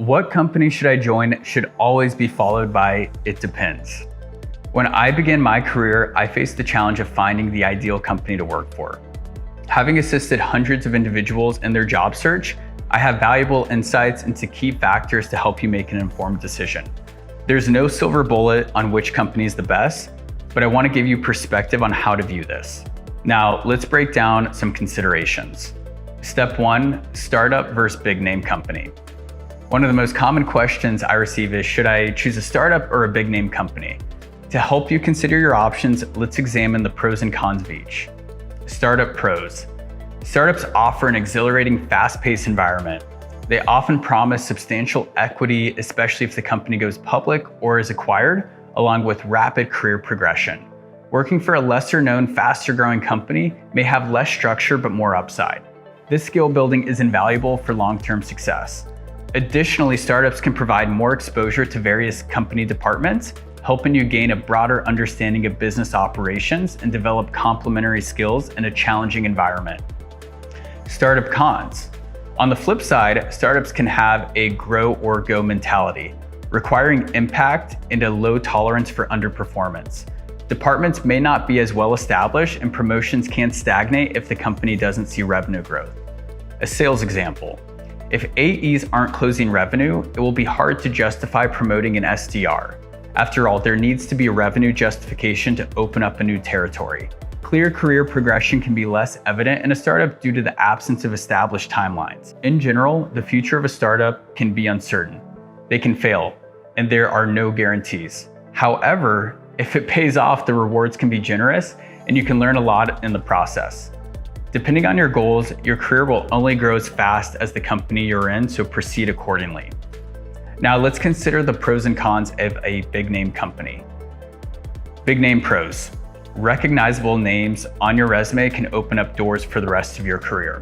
What company should I join should always be followed by it depends. When I began my career, I faced the challenge of finding the ideal company to work for. Having assisted hundreds of individuals in their job search, I have valuable insights into key factors to help you make an informed decision. There's no silver bullet on which company is the best, but I want to give you perspective on how to view this. Now, let's break down some considerations. Step 1, startup versus big name company. One of the most common questions I receive is, should I choose a startup or a big name company? To help you consider your options, let's examine the pros and cons of each. Startup pros. Startups offer an exhilarating, fast-paced environment. They often promise substantial equity, especially if the company goes public or is acquired, along with rapid career progression. Working for a lesser-known, faster-growing company may have less structure but more upside. This skill building is invaluable for long-term success. Additionally, startups can provide more exposure to various company departments, helping you gain a broader understanding of business operations and develop complementary skills in a challenging environment. Startup cons. On the flip side, startups can have a grow or go mentality, requiring impact and a low tolerance for underperformance. Departments may not be as well established and promotions can stagnate if the company doesn't see revenue growth. A sales example. If AEs aren't closing revenue, it will be hard to justify promoting an SDR. After all, there needs to be a revenue justification to open up a new territory. Clear career progression can be less evident in a startup due to the absence of established timelines. In general, the future of a startup can be uncertain. They can fail, and there are no guarantees. However, if it pays off, the rewards can be generous, and you can learn a lot in the process. Depending on your goals, your career will only grow as fast as the company you're in, so proceed accordingly. Now let's consider the pros and cons of a big name company. Big name pros. Recognizable names on your resume can open up doors for the rest of your career.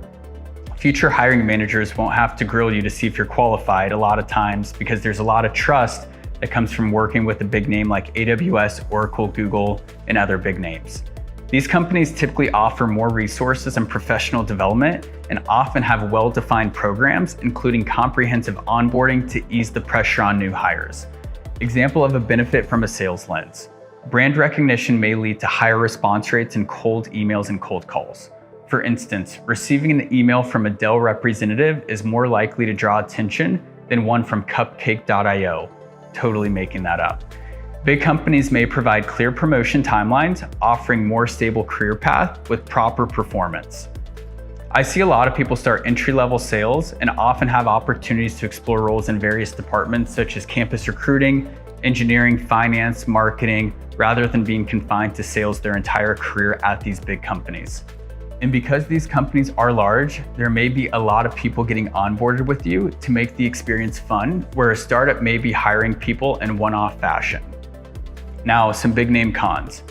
Future hiring managers won't have to grill you to see if you're qualified a lot of times because there's a lot of trust that comes from working with a big name like AWS, Oracle, Google, and other big names. These companies typically offer more resources and professional development and often have well-defined programs, including comprehensive onboarding to ease the pressure on new hires. Example of a benefit from a sales lens. Brand recognition may lead to higher response rates in cold emails and cold calls. For instance, receiving an email from a Dell representative is more likely to draw attention than one from Cupcake.io. Totally making that up. Big companies may provide clear promotion timelines, offering more stable career path with proper performance. I see a lot of people start entry-level sales and often have opportunities to explore roles in various departments such as campus recruiting, engineering, finance, marketing, rather than being confined to sales their entire career at these big companies. And because these companies are large, there may be a lot of people getting onboarded with you to make the experience fun, where a startup may be hiring people in one-off fashion. Now, some big name cons.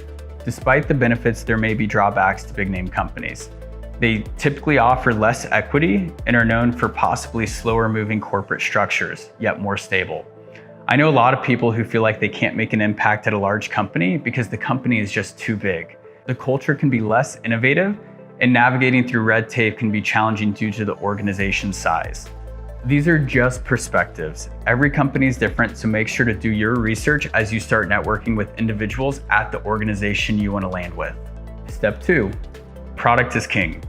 Despite the benefits, there may be drawbacks to big name companies. They typically offer less equity and are known for possibly slower moving corporate structures, yet more stable. I know a lot of people who feel like they can't make an impact at a large company because the company is just too big. The culture can be less innovative, and navigating through red tape can be challenging due to the organization's size. These are just perspectives. Every company is different, so make sure to do your research as you start networking with individuals at the organization you want to land with. Step 2, product is king.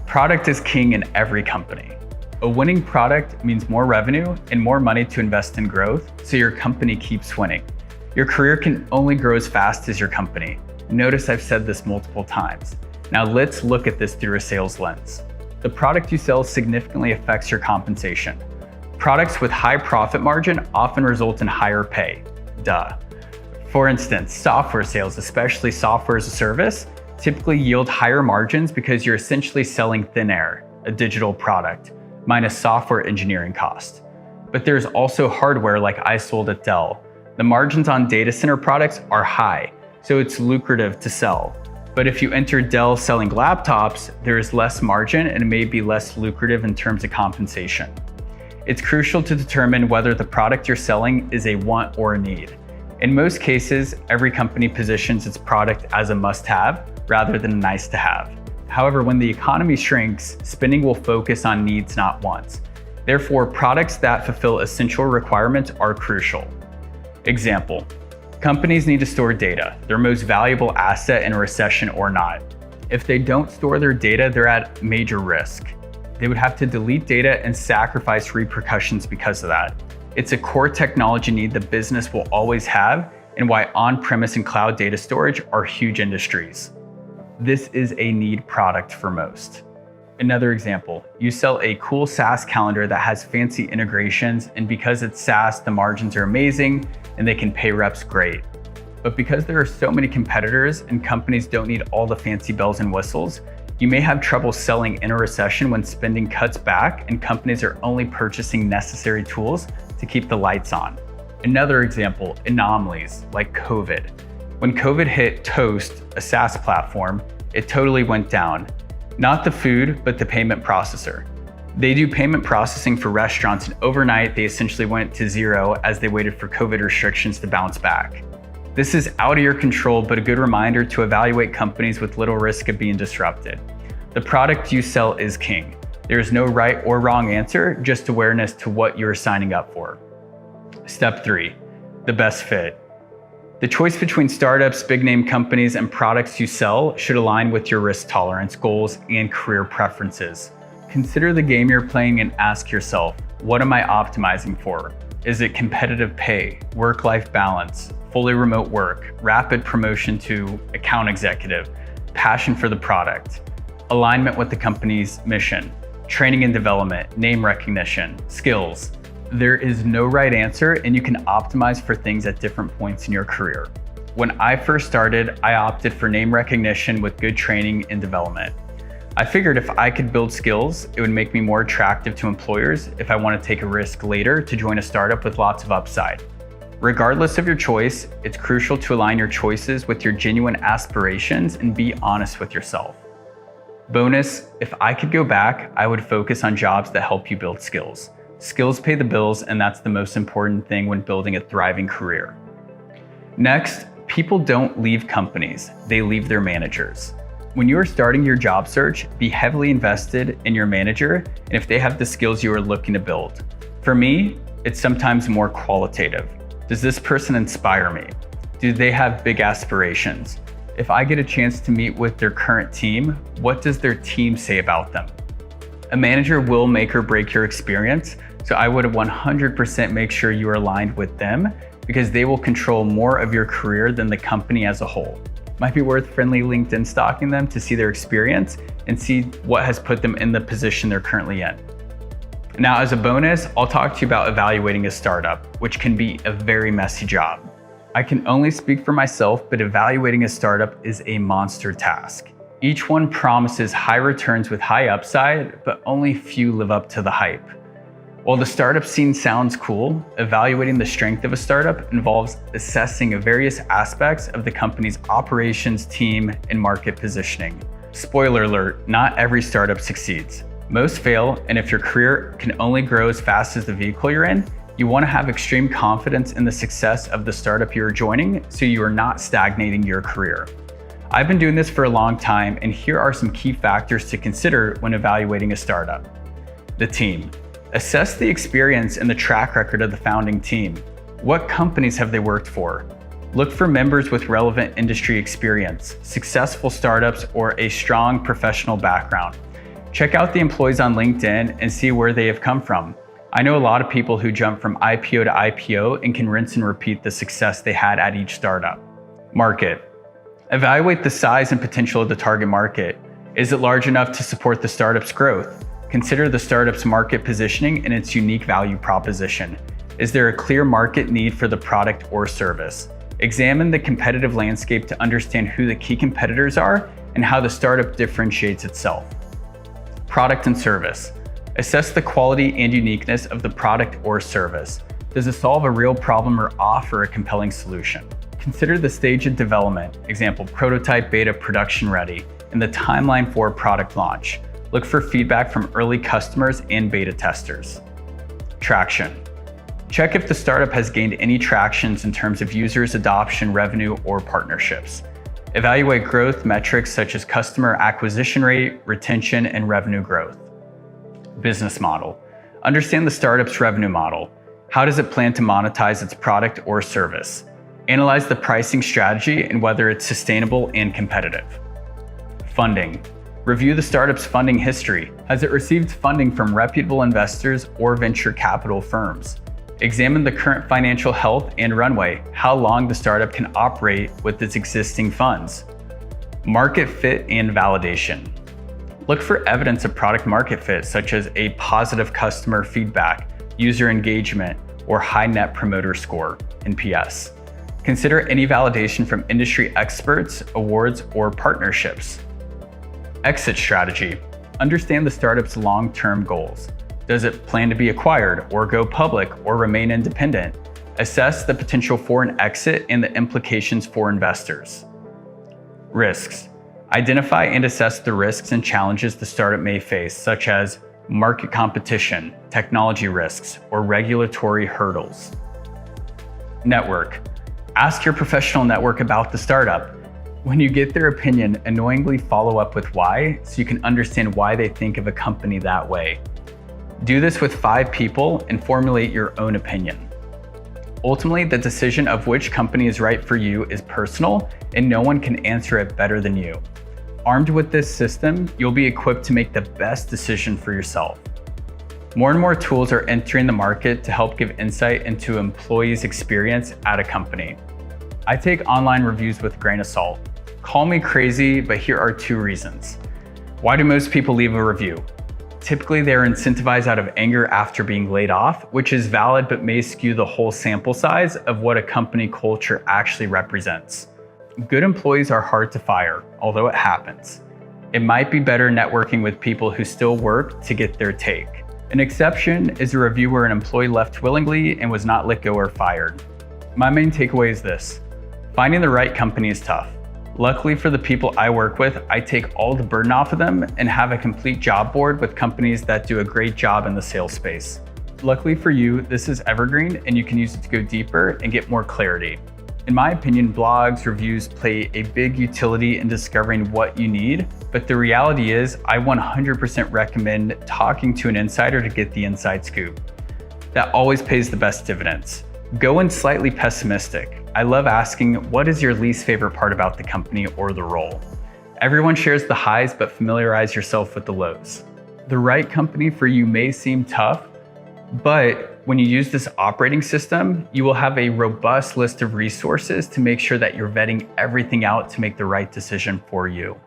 Product is king in every company. A winning product means more revenue and more money to invest in growth, so your company keeps winning. Your career can only grow as fast as your company. Notice I've said this multiple times. Now let's look at this through a sales lens. The product you sell significantly affects your compensation. Products with high profit margin often result in higher pay. Duh. For instance, software sales, especially software as a service, typically yield higher margins because you're essentially selling thin air, a digital product, minus software engineering cost. But there's also hardware like I sold at Dell. The margins on data center products are high, so it's lucrative to sell. But if you enter Dell selling laptops, there is less margin and it may be less lucrative in terms of compensation. It's crucial to determine whether the product you're selling is a want or a need. In most cases, every company positions its product as a must-have rather than a nice-to-have. However, when the economy shrinks, spending will focus on needs, not wants. Therefore, products that fulfill essential requirements are crucial. Example, companies need to store data, their most valuable asset in a recession or not. If they don't store their data, they're at major risk. They would have to delete data and sacrifice repercussions because of that. It's a core technology need the business will always have, and why on-premise and cloud data storage are huge industries. This is a need product for most. Another example, you sell a cool SaaS calendar that has fancy integrations, and because it's SaaS, the margins are amazing and they can pay reps great. But because there are so many competitors and companies don't need all the fancy bells and whistles, you may have trouble selling in a recession when spending cuts back and companies are only purchasing necessary tools to keep the lights on. Another example, anomalies like COVID. When COVID hit Toast, a SaaS platform, it totally went down. Not the food, but the payment processor. They do payment processing for restaurants, and overnight they essentially went to zero as they waited for COVID restrictions to bounce back. This is out of your control, but a good reminder to evaluate companies with little risk of being disrupted. The product you sell is king. There is no right or wrong answer, just awareness to what you're signing up for. Step 3, the best fit. The choice between startups, big name companies, and products you sell should align with your risk tolerance, goals, and career preferences. Consider the game you're playing and ask yourself, what am I optimizing for? Is it competitive pay, work-life balance, fully remote work, rapid promotion to account executive, passion for the product, alignment with the company's mission, training and development, name recognition, skills? There is no right answer, and you can optimize for things at different points in your career. When I first started, I opted for name recognition with good training and development. I figured if I could build skills, it would make me more attractive to employers if I want to take a risk later to join a startup with lots of upside. Regardless of your choice, it's crucial to align your choices with your genuine aspirations and be honest with yourself. Bonus, if I could go back, I would focus on jobs that help you build skills. Skills pay the bills, and that's the most important thing when building a thriving career. Next, people don't leave companies, they leave their managers. When you are starting your job search, be heavily invested in your manager and if they have the skills you are looking to build. For me, it's sometimes more qualitative. Does this person inspire me? Do they have big aspirations? If I get a chance to meet with their current team, what does their team say about them? A manager will make or break your experience, so I would 100% make sure you are aligned with them because they will control more of your career than the company as a whole. Might be worth friendly LinkedIn stalking them to see their experience and see what has put them in the position they're currently in. Now, as a bonus, I'll talk to you about evaluating a startup, which can be a very messy job. I can only speak for myself, but evaluating a startup is a monster task. Each one promises high returns with high upside, but only few live up to the hype. While the startup scene sounds cool, evaluating the strength of a startup involves assessing various aspects of the company's operations, team, and market positioning. Spoiler alert, not every startup succeeds. Most fail, and if your career can only grow as fast as the vehicle you're in, you want to have extreme confidence in the success of the startup you're joining so you are not stagnating your career. I've been doing this for a long time, and here are some key factors to consider when evaluating a startup. The team. Assess the experience and the track record of the founding team. What companies have they worked for? Look for members with relevant industry experience, successful startups, or a strong professional background. Check out the employees on LinkedIn and see where they have come from. I know a lot of people who jump from IPO to IPO and can rinse and repeat the success they had at each startup. Market. Evaluate the size and potential of the target market. Is it large enough to support the startup's growth? Consider the startup's market positioning and its unique value proposition. Is there a clear market need for the product or service? Examine the competitive landscape to understand who the key competitors are and how the startup differentiates itself. Product and service. Assess the quality and uniqueness of the product or service. Does it solve a real problem or offer a compelling solution? Consider the stage of development, example, prototype, beta, production ready, and the timeline for product launch. Look for feedback from early customers and beta testers. Traction. Check if the startup has gained any tractions in terms of users, adoption, revenue, or partnerships. Evaluate growth metrics such as customer acquisition rate, retention, and revenue growth. Business model. Understand the startup's revenue model. How does it plan to monetize its product or service? Analyze the pricing strategy and whether it's sustainable and competitive. Funding. Review the startup's funding history. Has it received funding from reputable investors or venture capital firms? Examine the current financial health and runway, how long the startup can operate with its existing funds. Market fit and validation. Look for evidence of product market fit, such as a positive customer feedback, user engagement, or high net promoter score, NPS. Consider any validation from industry experts, awards, or partnerships. Exit strategy. Understand the startup's long-term goals. Does it plan to be acquired or go public or remain independent? Assess the potential for an exit and the implications for investors. Risks. Identify and assess the risks and challenges the startup may face, such as market competition, technology risks, or regulatory hurdles. Network. Ask your professional network about the startup. When you get their opinion, annoyingly follow up with why, so you can understand why they think of a company that way. Do this with 5 people and formulate your own opinion. Ultimately, the decision of which company is right for you is personal, and no one can answer it better than you. Armed with this system, you'll be equipped to make the best decision for yourself. More and more tools are entering the market to help give insight into employees' experience at a company. I take online reviews with a grain of salt. Call me crazy, but here are 2 reasons. Why do most people leave a review? Typically, they're incentivized out of anger after being laid off, which is valid but may skew the whole sample size of what a company culture actually represents. Good employees are hard to fire, although it happens. It might be better networking with people who still work to get their take. An exception is a review where an employee left willingly and was not let go or fired. My main takeaway is this: finding the right company is tough. Luckily for the people I work with, I take all the burden off of them and have a complete job board with companies that do a great job in the sales space. Luckily for you, this is evergreen and you can use it to go deeper and get more clarity. In my opinion, blogs, reviews play a big utility in discovering what you need, but the reality is I 100% recommend talking to an insider to get the inside scoop. That always pays the best dividends. Go in slightly pessimistic. I love asking, what is your least favorite part about the company or the role? Everyone shares the highs, but familiarize yourself with the lows. The right company for you may seem tough, but when you use this operating system, you will have a robust list of resources to make sure that you're vetting everything out to make the right decision for you.